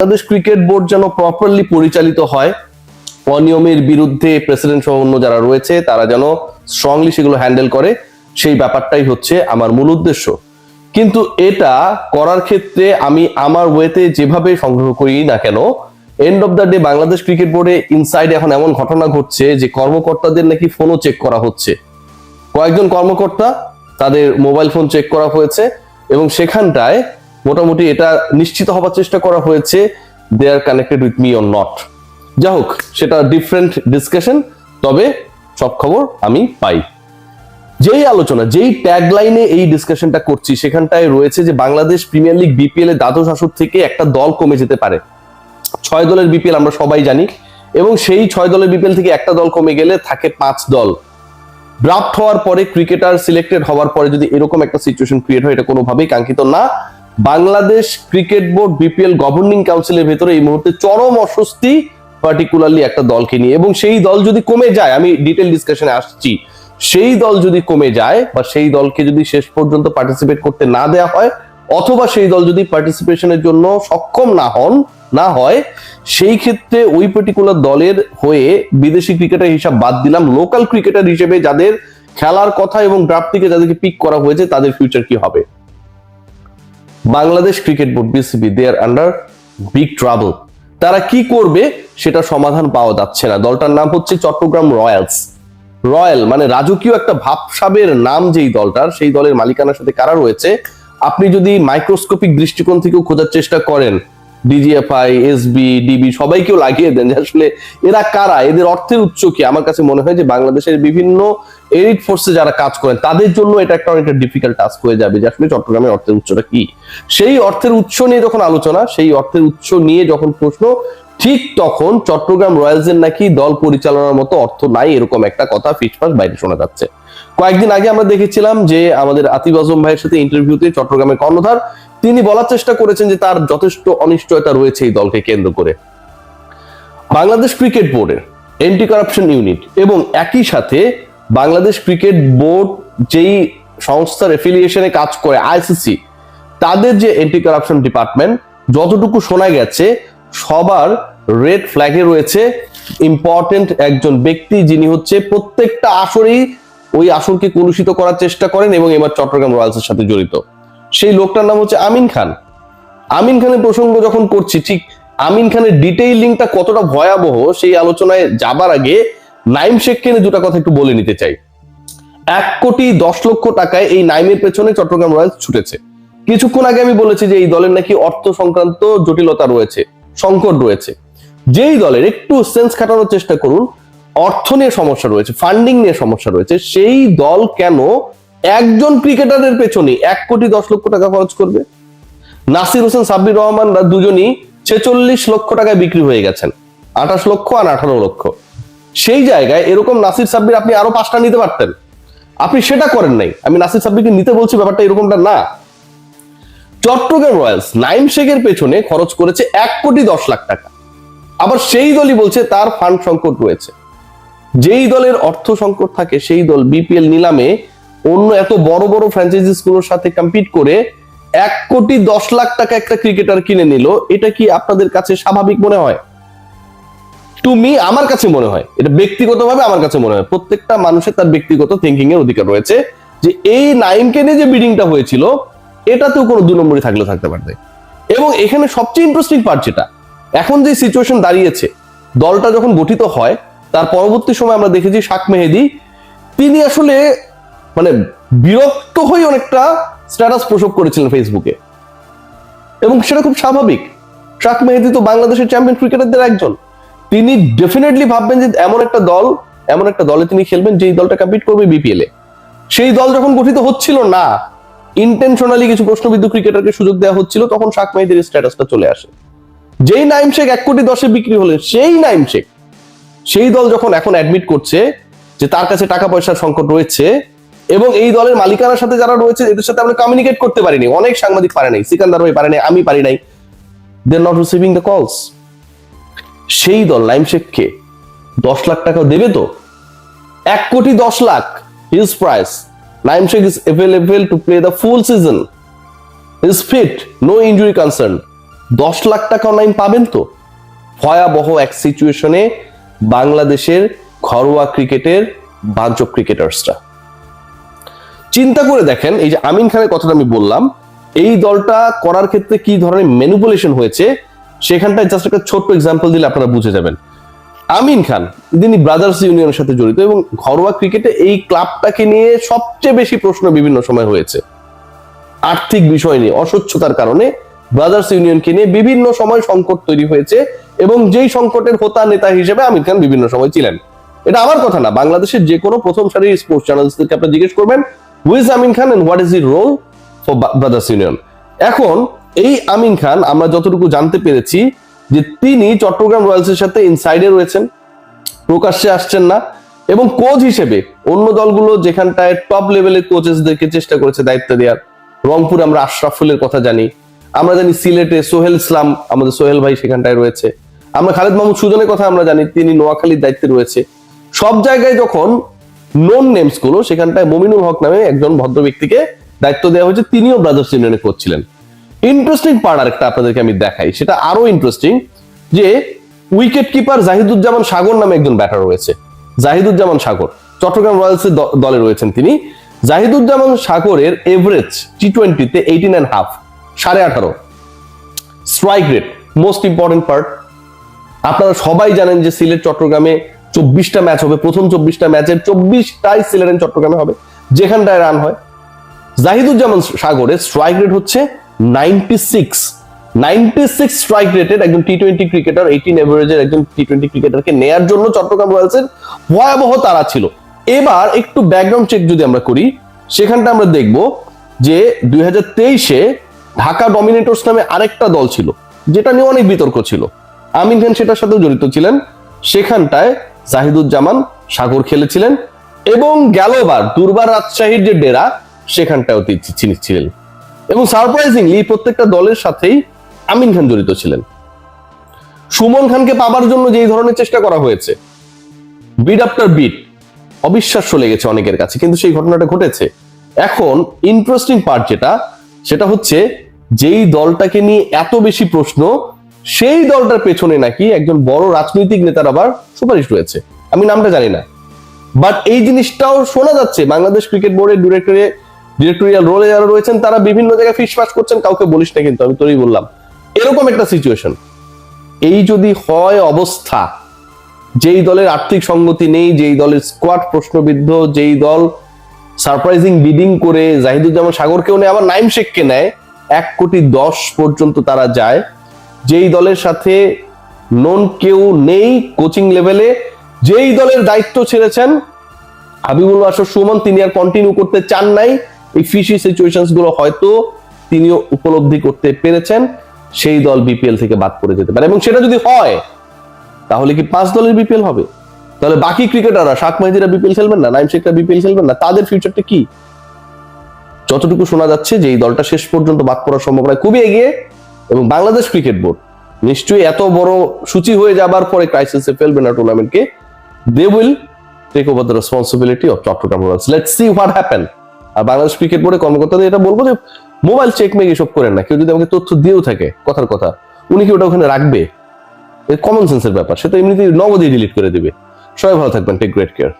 Bangladesh cricket board যেন properly পরিচালিত হয়, অনিয়মের বিরুদ্ধে প্রেসিডেন্ট সহ অন্য যারা রয়েছে তারা যেন স্ট্রংলি সেগুলো হ্যান্ডেল করে, সেই ব্যাপারটাই হচ্ছে আমার মূল উদ্দেশ্য। কিন্তু এটা করার ক্ষেত্রে আমি আমার ওয়েতে যেভাবে সংগ্রহ করি না কেন, end of the day Bangladesh cricket বোর্ডে ইনসাইড এখন এমন ঘটনা ঘটছে যে কর্মকর্তাদের নাকি ফোনও চেক করা হচ্ছে। কয়েকজন কর্মকর্তা তাদের মোবাইল ফোন চেক করা হয়েছে এবং সেখানটায় মোটামুটি এটা নিশ্চিত হবার চেষ্টা করা হয়েছে they are connected with me or not. যাই হোক, সেটা ডিফারেন্ট ডিসকাশন, তবে সব খবর আমি পাই। যেই আলোচনা, যেই ট্যাগলাইনে এই ডিসকাশনটা করছি সেখানটায় রয়েছে যে বাংলাদেশ প্রিমিয়ার লিগ বিপিএল এর দ্বাদশ আসর থেকে একটা দল কমে যেতে পারে। 6 দলের বিপিএল আমরা সবাই জানি, এবং সেই 6 দলের বিপিএল থেকে একটা দল কমে গেলে থাকে 5 দল। ড্রাফট হওয়ার পরে, ক্রিকেটার সিলেক্টেড হওয়ার পরে যদি এরকম একটা সিচুয়েশন ক্রিয়েট হয়, এটা কোনোভাবেই কাঙ্ক্ষিত না। Bangladesh cricket board BPL governing কাউন্সিলের ভেতরে এই মুহূর্তে চরম অস্বস্তি, পার্টিকুলারলি একটা দলকে নিয়ে। এবং সেই দল যদি কমে যায়, আমি ডিটেল ডিসকাশনে আসছি, সেই দল যদি কমে যায় বা সেই দলকে যদি শেষ পর্যন্ত পার্টিসিপেট করতে না দেওয়া হয়, অথবা সেই দল যদি পার্টিসিপেশনের জন্য সক্ষম না হয়, সেই ক্ষেত্রে ওই পার্টিকুলার দলের হয়ে বিদেশি ক্রিকেটার হিসাব বাদ দিলাম, লোকাল ক্রিকেটার হিসেবে যাদের খেলার কথা এবং ড্রাফট থেকে যাদেরকে পিক করা হয়েছে তাদের ফিউচার কি হবে? বাংলাদেশ ক্রিকেট বোর্ড বিসিবি দে আর আন্ডার বিগ ট্রাবল। তারা কি করবে সেটা সমাধান পাওয়া যাচ্ছে না। দলটার নাম হচ্ছে চট্টগ্রাম রয়্যালস। রয়্যাল মানে রাজকীয় একটা ভাবসাবের নাম যেই দলটার, সেই দলের মালিকানার সাথে কারা রয়েছে আপনি যদি মাইক্রোস্কোপিক দৃষ্টিকোণ থেকেও খোঁজার চেষ্টা করেন, ডিজিএফআই, এসবি, ডিবি সবাইকেও লাগিয়ে দেন যে আসলে এরা কারা, এদের অর্থের উৎস কি। আমার কাছে মনে হয় যে বাংলাদেশের বিভিন্ন এলিট ফোর্সে যারা কাজ করেন তাদের জন্য এটা একটা অনেকটা ডিফিকাল্ট টাস্ক হয়ে যাবে যে আসলে চট্টগ্রামের অর্থের উৎসটা কি। সেই অর্থের উৎস নিয়ে যখন আলোচনা, সেই অর্থের উৎস নিয়ে যখন প্রশ্ন, ঠিক তখন চট্টগ্রাম রয়্যালসের নাকি দল পরিচালনার মতো অর্থ নাই, এরকম একটা কথা ফিসফাস বাইরে শোনা যাচ্ছে। কয়েকদিন আগে আমরা দেখেছিলাম যে আমাদের আতিফ আজম ভাইয়ের সাথে ইন্টারভিউতে চট্টগ্রামের কর্ণধার তিনি বলার চেষ্টা করেছেন যে তার যথেষ্ট অনিশ্চয়তা রয়েছে এই দলকে কেন্দ্র করে। বাংলাদেশ ক্রিকেট বোর্ডের এন্টি কারাপশন ইউনিট এবং একই সাথে বাংলাদেশ ক্রিকেট বোর্ড যেই সংস্থার এফিলিয়েশনে কাজ করে আইসিসি, তাদের যে এন্টি কারাপশন ডিপার্টমেন্ট, যতটুকু শোনা গেছে সবার রেড ফ্ল্যাগে রয়েছে ইম্পর্টেন্ট একজন ব্যক্তি, যিনি হচ্ছে প্রত্যেকটা আসরেই ওই আসরকে কলুষিত করার চেষ্টা করেন এবং এবার চট্টগ্রাম রয়্যালসের সাথে জড়িত। সেই লোকটার নাম হচ্ছে আমিন খান। আমিন খানের প্রসঙ্গ যখন করছি, ঠিক আমিন খানের ডিটেইলিংটা কতটা ভয়াবহ সেই আলোচনায় যাবার আগে নাইম শেখকে নিয়ে দুটা কথা একটু বলে নিতে চাই। 1,10,00,000 টাকায় এই নাইমের পেছনে চট্টগ্রাম রয়্যালস ছুটেছে। কিছুক্ষণ আগে আমি বলেছি যে এই দলের নাকি অর্থ সংক্রান্ত জটিলতা রয়েছে, সংকট রয়েছে। যেই দলের একটু সেন্স খাটানোর চেষ্টা করুন, অর্থ নিয়ে সমস্যা রয়েছে, ফান্ডিং নিয়ে সমস্যা রয়েছে, সেই দল কেন একজন ক্রিকেটারের পেছনে 1,10,00,000 টাকা খরচ করবে? নাসির হোসেন, সাব্বির রহমানরা দুজনই 46 লক্ষ টাকায় বিক্রি হয়ে গেছেন, 28 লক্ষ আর 18 লক্ষ। সেই জায়গায় এরকম নাসির সাব্বির আপনি আরো 5টা নিতে পারতেন, আপনি সেটা করেন নাই। আমি নাসির সাব্বিরকে নিতে বলছি, ব্যাপারটা এরকমটা না। চট্টগ্রাম রয়্যালস নাইম শেখের পেছনে খরচ করেছে 1,10,00,000 টাকা। আবার সেই দলই বলছে তার ফান্ড সংকট রয়েছে। যেই দলের অর্থ সংকট থাকে সেই দল বিপিএল নিলামে অন্য এত বড় বড় ফ্র্যাঞ্চাইজিস গুলোর সাথে কম্পিট করে 1,10,00,000 টাকা একটা ক্রিকেটার কিনে নিল। এটা কি আপনাদের কাছে স্বাভাবিক মনে হয়? টু মি, আমার কাছে মনে হয়, এটা ব্যক্তিগতভাবে আমার কাছে মনে হয় প্রত্যেকটা মানুষের তার ব্যক্তিগত থিঙ্কিং এর অধিকার রয়েছে যে এই নাইমকে নিয়ে যে বিডিংটা হয়েছিল এটাতেও কোনো 2 নম্বরই থাকতে পারবে। এবং এখানে সবচেয়ে ইন্টারেস্টিং পার্ট যেটা, এখন যে সিচুয়েশন দাঁড়িয়েছে, দলটা যখন গঠিত হয় তার পরবর্তী সময় আমরা দেখেছি শাক মেহেদী তিনি আসলে মানে বিরক্ত হয়ে অনেকটা স্ট্যাটাস প্রসব করেছিলেন ফেসবুকে, এবং সেটা খুব স্বাভাবিক। শাক মেহেদী তো বাংলাদেশের চ্যাম্পিয়ন ক্রিকেটারদের একজন, তিনি ডেফিনেটলি ভাববেন যে এমন একটা দলে তিনি খেলবেন যেই দলটা কম্পিট করবে বিপিএল এ। সেই দল যখন গঠিত হচ্ছিল না, ইন্টেনশনালি কিছু প্রশ্নবিদ্ধ ক্রিকেটারকে সুযোগ দেওয়া হচ্ছিল, তখন শাক মেহেদীর স্ট্যাটাসটা চলে আসে। যেই নাইম শেখ 1,10,00,000 বিক্রি হলেন, সেই নাইম শেখ সেই দল যখন এখন অ্যাডমিট করছে যে তার কাছে টাকা পয়সার সংকট রয়েছে এবং এই দলের মালিকানার সাথে যারা রয়েছে এদের সাথে আমরা কমিউনিকেট করতে পারিনি, অনেক সাংবাদিক পারে নাই, সিকান্দার ভাই পারে নাই, আমি পারি নাই, দে আর নট রিসিভিং দ্য কলস। সেই দল নাইম শেখকে 10 লাখ টাকা দেবে তো? 1,10,00,000 his price. Naim Sheikh is available to play the full season, is fit, no injury concern. 10 lakh টাকা নাইম পাবেন তো? ভয়াবহ এক সিচুয়েশনে বাংলাদেশের ঘরোয়া ক্রিকেটের বাঞ্চ অফ ক্রিকেটার্সরা। চিন্তা করে দেখেন, এই যে আমিন খানের কথাটা আমি বললাম, এই দলটা করার ক্ষেত্রে কি ধরনের ম্যানিপুলেশন হয়েছে সেখানটায় জাস্ট একটা ছোট্ট এক্সাম্পল দিলে আপনারা বুঝে যাবেন। আমিন খান তিনি ব্রাদার্স ইউনিয়নের সাথে জড়িত এবং ঘরোয়া ক্রিকেটে এই ক্লাবটাকে নিয়ে সবচেয়ে বেশি প্রশ্ন বিভিন্ন সময় হয়েছে। আর্থিক বিষয় নিয়ে অস্বচ্ছতার কারণে ব্রাদার্স ইউনিয়নকে নিয়ে বিভিন্ন সময় সংকট তৈরি হয়েছে এবং যেই সংকটের হোতা নেতা হিসেবে আমির খান বিভিন্ন সময় ছিলেন। এটা আমার কথা না, বাংলাদেশের যে কোনো প্রথম সারির স্পোর্টস জার্নালিস্টদেরকে আপনি জিজ্ঞেস করবেন who is Amin Khan and what is he role for Brothers Union. এখন এই আমিন খান আমরা যতটুকু জানতে পেরেছি যে তিনি চট্টগ্রাম রয়্যালসের সাথে ইনসাইডে রয়েছেন, প্রকাশ্যে আসছেন না, এবং কোচ হিসেবে অন্য দলগুলো যেখানটায় টপ লেভেলের কোচেসদেরকে চেষ্টা করেছে দায়িত্ব দেওয়ার। রংপুরে আমরা আশরাফুলের কথা জানি, আমরা জানি সিলেটে সোহেল ইসলাম আমাদের সোহেল ভাই সেখানটায় রয়েছে, আমরা খালেদ মাহমুদ সুজনের কথা আমরা জানি তিনি নোয়াখালীর দায়িত্বে রয়েছে। সব জায়গায় যখন নোন নেমস গুলো, সেখানটায় মমিনুল হক নামে একজন ভদ্র ব্যক্তিকে দায়িত্ব দেওয়া হয়েছে, তিনিও ব্রাদার্স ইউনিয়নে কোচ ছিলেন। ইন্টারেস্টিং পার্ট আরেকটা আপনাদেরকে আমি দেখাই, সেটা আরো ইন্টারেস্টিং, যে উইকেট কিপার জাহিদুজ্জামান সাগর নামে একজন ব্যাটার রয়েছে। জাহিদুজ্জামান সাগর চট্টগ্রাম রয়্যালসের দলে রয়েছেন তিনি। জাহিদুজ্জামান সাগরের এভারেজ টি20-তে 18.5, 18.5 strike rate. Most important part, আপনারা সবাই জানেন যে সিলেট চট্টগ্রামে 24টা ম্যাচ হবে, প্রথম 24টা ম্যাচের 24টাই সিলেট এন্ড চট্টগ্রামে হবে, যেখানটায় রান হয়। জাহিদুজ্জামান সাগরের স্ট্রাইক রেট হচ্ছে 96 স্ট্রাইক রেটের একজন টি20 ক্রিকেটার, 18 এভারেজের একজন টি20 ক্রিকেটারকে নেয়ার জন্য চট্টগ্রাম রয়্যালসের ভয়াবহ তাড়া ছিল। এবার একটু ব্যাকগ্রাউন্ড চেক যদি আমরা করি, সেখানটা আমরা দেখব যে 2023-এ ঢাকা ডমিনেটর্স নামে আরেকটা দল ছিল, যেটা নিয়ে অনেক বিতর্ক ছিল। আমিন খান সেটার সাথেও জড়িত ছিলেন। সেখানটায় জাহিদুজ্জামান সাগর খেলেছিলেন এবং গেলবার দুর্বার রাজশাহীর যে ডেরা, সেখানটাও তিনি ছিলেন। এবং সারপ্রাইজিংলি প্রত্যেকটা দলের সাথেই আমিন খান জড়িত ছিলেন। সুমন খানকে পাবার জন্য যেই ধরনের চেষ্টা করা হয়েছে, বিট আফটার বিট, অবিশ্বাস্য লেগেছে অনেকের কাছে, কিন্তু সেই ঘটনাটা ঘটেছে। এখন ইন্টারেস্টিং পার্ট যেটা, সেটা হচ্ছে যেই দলটাকে নিয়ে এত বেশি প্রশ্ন, সেই দলটার পেছনে নাকি একজন বড় রাজনৈতিক নেতার আবার সুপারিশ রয়েছে। আমি নামটা জানি না, বাট এই জিনিসটাও শোনা যাচ্ছে বাংলাদেশ ক্রিকেট বোর্ডের ডিরেক্টোরিয়াল রোলে যারা রয়েছেন তারা বিভিন্ন জায়গায় ফিসফাস করছেন, কাউকে বলিস না কিন্তু আমি তোরই বললাম, এরকম একটা সিচুয়েশন। এই যদি হয় অবস্থা, যেই দলের আর্থিক সঙ্গতি নেই, যেই দলের স্কোয়াড প্রশ্নবিদ্ধ, যেই দল সারপ্রাইজিং বিডিং করে জাহিদুজ্জামান সাগরকেও নেয়, আবার নাইম শেখকে নেয়, 1.10 কোটি পর্যন্ত তারা যায়, যেই দলের সাথে নন কেউ নেই কোচিং লেভেলে, যেই দলের দায়িত্ব ছেড়েছেন হাবিবুল বাশর সুমন, তিনি আর কন্টিনিউ করতে চান নাই, এই ফিশি সিচুয়েশনস গুলো হয়তো তিনিও উপলব্ধি করতে পেরেছেন, সেই দল বিপিএল থেকে বাদ পড়ে যেতে পারে। এবং সেটা যদি হয় তাহলে কি 5 দলের বিপিএল হবে? তাহলে বাকি ক্রিকেটাররা, শাক মাহিদিরা বিপিএল খেলবেন না, নাইম শেখরা বিপিএল খেলবেন না, তাদের ফিউচারটা কি? যতটুকু শোনা যাচ্ছে যে এই দলটা শেষ পর্যন্ত বাদ পড়ার সম্ভাবনা খুবই এগিয়ে, এবং বাংলাদেশ ক্রিকেট বোর্ড নিশ্চয়ই এত বড় সূচি হয়ে যাবার পরে ক্রাইসিসে ফেলবে না টুর্নামেন্টকে। They will take over the responsibility of Chattogram Royals. Let's see what happen. আর বাংলাদেশ ক্রিকেট বোর্ডের কর্মকর্তাদের এটা বলবো যে মোবাইল চেক মেক এসব করেন না। কেউ যদি আমাকে তথ্য দিয়েও থাকে, কথার কথা, উনি কি ওটা ওখানে রাখবে? কমন সেন্সের ব্যাপার, সে তো এমনিতেই নগদই ডিলিট করে দিবে। সবাই ভালো থাকবেন, টেক গ্রেট কেয়ার।